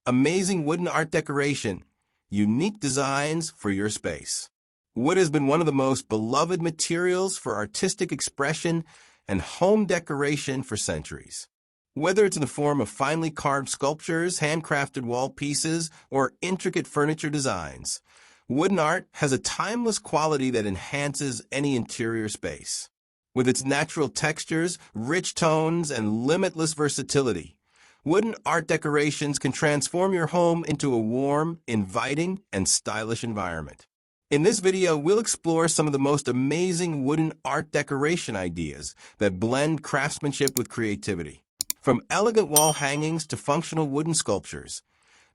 amazing wooden art decoration, unique designs for your space. Wood has been one of the most beloved materials for artistic expression and home decoration for centuries. Whether it's in the form of finely carved sculptures, handcrafted wall pieces, or intricate furniture designs, wooden art has a timeless quality that enhances any interior space. With its natural textures, rich tones, and limitless versatility, wooden art decorations can transform your home into a warm, inviting, and stylish environment. In this video, we'll explore some of the most amazing wooden art decoration ideas that blend craftsmanship with creativity. From elegant wall hangings to functional wooden sculptures,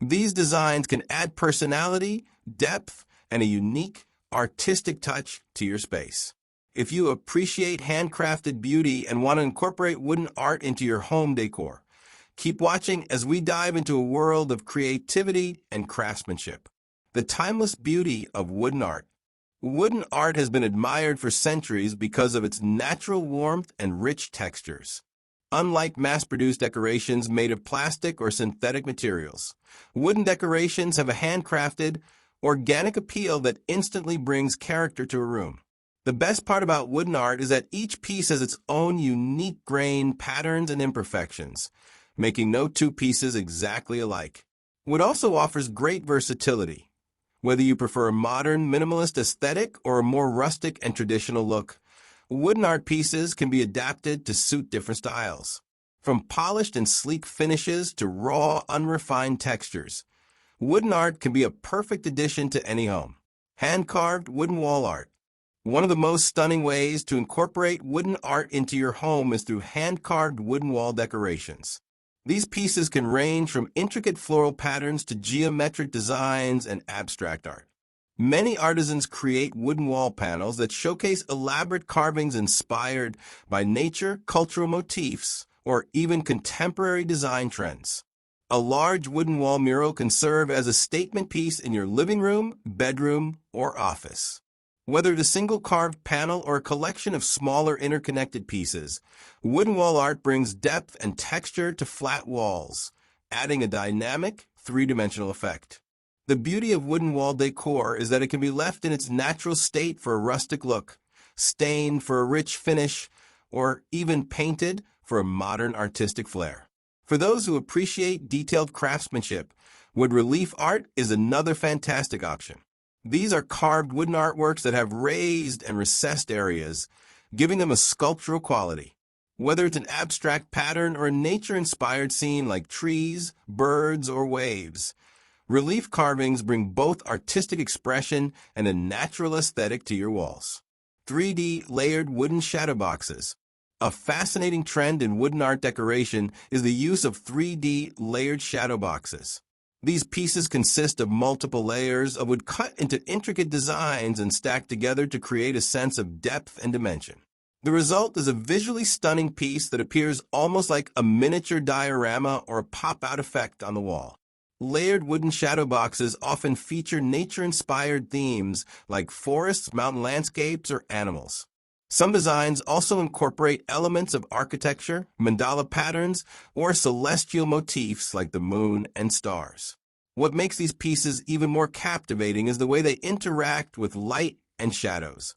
these designs can add personality, depth, and a unique, artistic touch to your space. If you appreciate handcrafted beauty and want to incorporate wooden art into your home decor, keep watching as we dive into a world of creativity and craftsmanship. The timeless beauty of wooden art. Wooden art has been admired for centuries because of its natural warmth and rich textures. Unlike mass-produced decorations made of plastic or synthetic materials, wooden decorations have a handcrafted, organic appeal that instantly brings character to a room. The best part about wooden art is that each piece has its own unique grain, patterns, and imperfections, making no two pieces exactly alike. Wood also offers great versatility. Whether you prefer a modern, minimalist aesthetic or a more rustic and traditional look, wooden art pieces can be adapted to suit different styles. From polished and sleek finishes to raw, unrefined textures, wooden art can be a perfect addition to any home. Hand-carved wooden wall art. One of the most stunning ways to incorporate wooden art into your home is through hand-carved wooden wall decorations. These pieces can range from intricate floral patterns to geometric designs and abstract art. Many artisans create wooden wall panels that showcase elaborate carvings inspired by nature, cultural motifs, or even contemporary design trends. A large wooden wall mural can serve as a statement piece in your living room, bedroom, or office. Whether it's a single carved panel or a collection of smaller interconnected pieces, wooden wall art brings depth and texture to flat walls, adding a dynamic, three-dimensional effect. The beauty of wooden wall decor is that it can be left in its natural state for a rustic look, stained for a rich finish, or even painted for a modern artistic flair. For those who appreciate detailed craftsmanship, wood relief art is another fantastic option. These are carved wooden artworks that have raised and recessed areas, giving them a sculptural quality. Whether it's an abstract pattern or a nature-inspired scene like trees, birds, or waves, relief carvings bring both artistic expression and a natural aesthetic to your walls. 3D layered wooden shadow boxes. A fascinating trend in wooden art decoration is the use of 3D layered shadow boxes. These pieces consist of multiple layers of wood cut into intricate designs and stacked together to create a sense of depth and dimension. The result is a visually stunning piece that appears almost like a miniature diorama or a pop-out effect on the wall. Layered wooden shadow boxes often feature nature-inspired themes like forests, mountain landscapes, or animals. Some designs also incorporate elements of architecture, mandala patterns, or celestial motifs like the moon and stars. What makes these pieces even more captivating is the way they interact with light and shadows,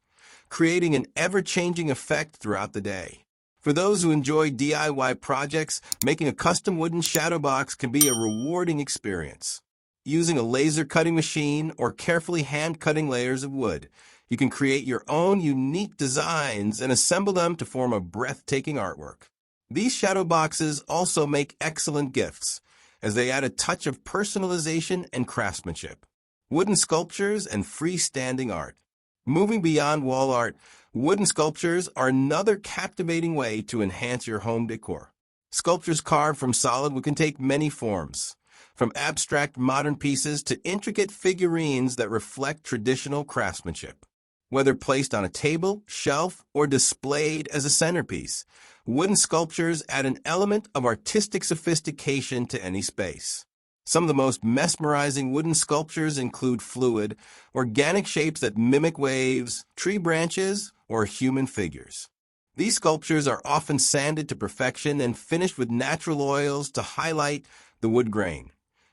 creating an ever-changing effect throughout the day. For those who enjoy DIY projects, making a custom wooden shadow box can be a rewarding experience. Using a laser cutting machine or carefully hand-cutting layers of wood, you can create your own unique designs and assemble them to form a breathtaking artwork. These shadow boxes also make excellent gifts, as they add a touch of personalization and craftsmanship. Wooden sculptures and freestanding art. Moving beyond wall art, wooden sculptures are another captivating way to enhance your home decor. Sculptures carved from solid wood can take many forms, from abstract modern pieces to intricate figurines that reflect traditional craftsmanship. Whether placed on a table, shelf, or displayed as a centerpiece, wooden sculptures add an element of artistic sophistication to any space. Some of the most mesmerizing wooden sculptures include fluid, organic shapes that mimic waves, tree branches, or human figures. These sculptures are often sanded to perfection and finished with natural oils to highlight the wood grain,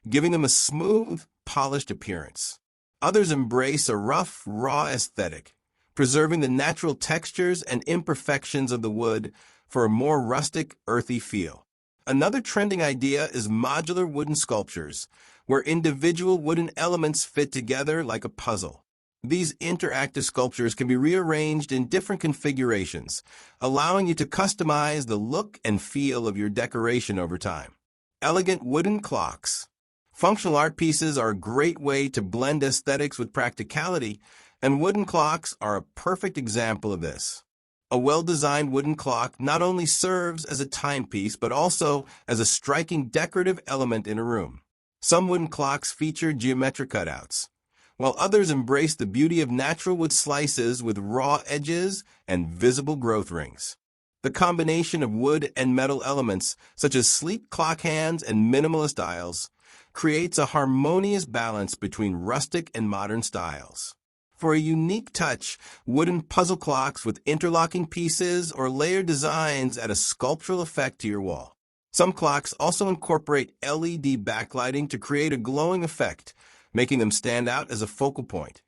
giving them a smooth, polished appearance. Others embrace a rough, raw aesthetic, preserving the natural textures and imperfections of the wood for a more rustic, earthy feel. Another trending idea is modular wooden sculptures, where individual wooden elements fit together like a puzzle. These interactive sculptures can be rearranged in different configurations, allowing you to customize the look and feel of your decoration over time. Elegant wooden clocks. Functional art pieces are a great way to blend aesthetics with practicality, and wooden clocks are a perfect example of this. A well-designed wooden clock not only serves as a timepiece, but also as a striking decorative element in a room. Some wooden clocks feature geometric cutouts, while others embrace the beauty of natural wood slices with raw edges and visible growth rings. The combination of wood and metal elements, such as sleek clock hands and minimalist dials, creates a harmonious balance between rustic and modern styles. For a unique touch, wooden puzzle clocks with interlocking pieces or layered designs add a sculptural effect to your wall. Some clocks also incorporate LED backlighting to create a glowing effect, making them stand out as a focal point,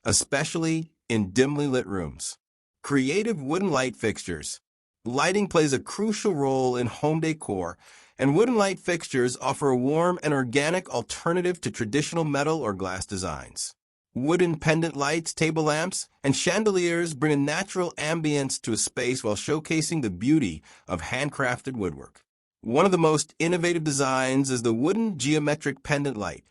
especially in dimly lit rooms. Creative wooden light fixtures. Lighting plays a crucial role in home decor, and wooden light fixtures offer a warm and organic alternative to traditional metal or glass designs. Wooden pendant lights, table lamps, and chandeliers bring a natural ambience to a space while showcasing the beauty of handcrafted woodwork. One of the most innovative designs is the wooden geometric pendant light,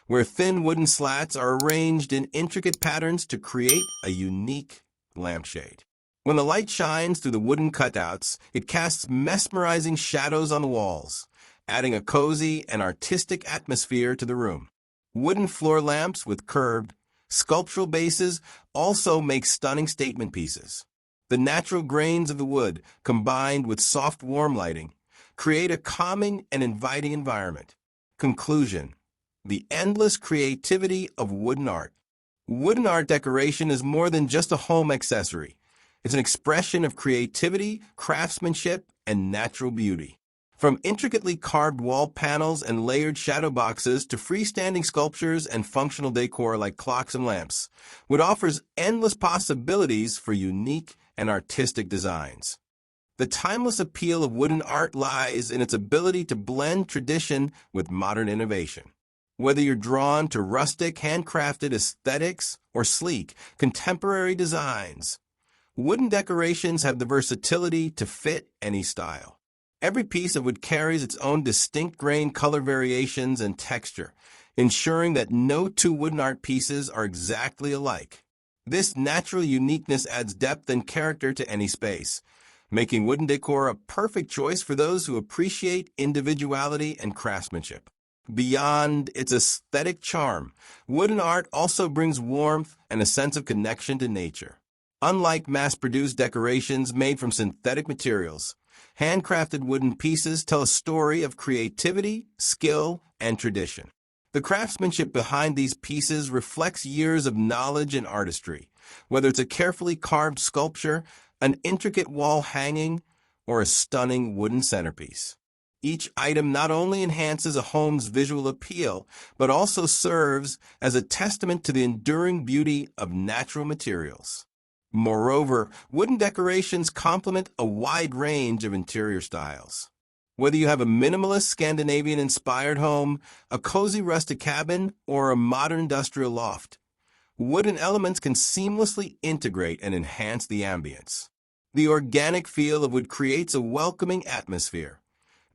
where thin wooden slats are arranged in intricate patterns to create a unique lampshade. When the light shines through the wooden cutouts, it casts mesmerizing shadows on the walls, adding a cozy and artistic atmosphere to the room. Wooden floor lamps with curved, sculptural bases also make stunning statement pieces. The natural grains of the wood, combined with soft warm lighting, create a calming and inviting environment. Conclusion: the endless creativity of wooden art. Wooden art decoration is more than just a home accessory. It's an expression of creativity, craftsmanship, and natural beauty. From intricately carved wall panels and layered shadow boxes to freestanding sculptures and functional decor like clocks and lamps, wood offers endless possibilities for unique and artistic designs. The timeless appeal of wooden art lies in its ability to blend tradition with modern innovation. Whether you're drawn to rustic, handcrafted aesthetics or sleek, contemporary designs, wooden decorations have the versatility to fit any style. Every piece of wood carries its own distinct grain, color variations, and texture, ensuring that no two wooden art pieces are exactly alike. This natural uniqueness adds depth and character to any space, making wooden decor a perfect choice for those who appreciate individuality and craftsmanship. Beyond its aesthetic charm, wooden art also brings warmth and a sense of connection to nature. Unlike mass-produced decorations made from synthetic materials, handcrafted wooden pieces tell a story of creativity, skill, and tradition. The craftsmanship behind these pieces reflects years of knowledge and artistry, whether it's a carefully carved sculpture, an intricate wall hanging, or a stunning wooden centerpiece. Each item not only enhances a home's visual appeal, but also serves as a testament to the enduring beauty of natural materials. Moreover, wooden decorations complement a wide range of interior styles. Whether you have a minimalist Scandinavian-inspired home, a cozy rustic cabin, or a modern industrial loft, wooden elements can seamlessly integrate and enhance the ambience. The organic feel of wood creates a welcoming atmosphere,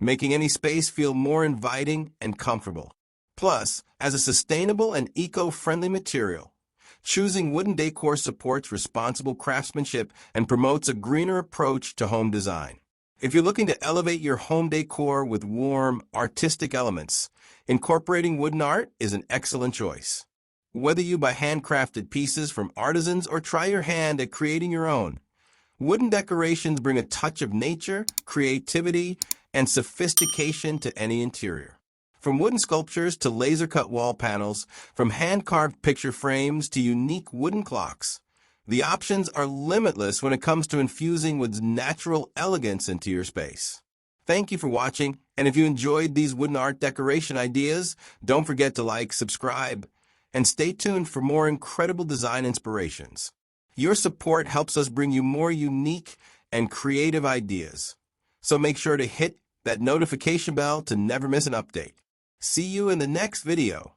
making any space feel more inviting and comfortable. Plus, as a sustainable and eco-friendly material, choosing wooden decor supports responsible craftsmanship and promotes a greener approach to home design. If you're looking to elevate your home decor with warm, artistic elements, incorporating wooden art is an excellent choice. Whether you buy handcrafted pieces from artisans or try your hand at creating your own, wooden decorations bring a touch of nature, creativity, and sophistication to any interior. From wooden sculptures to laser-cut wall panels, from hand-carved picture frames to unique wooden clocks, the options are limitless when it comes to infusing wood's natural elegance into your space. Thank you for watching, And if you enjoyed these wooden art decoration ideas, don't forget to like, subscribe, and stay tuned for more incredible design inspirations. Your support helps us bring you more unique and creative ideas. So make sure to hit that notification bell to never miss an update. See you in the next video.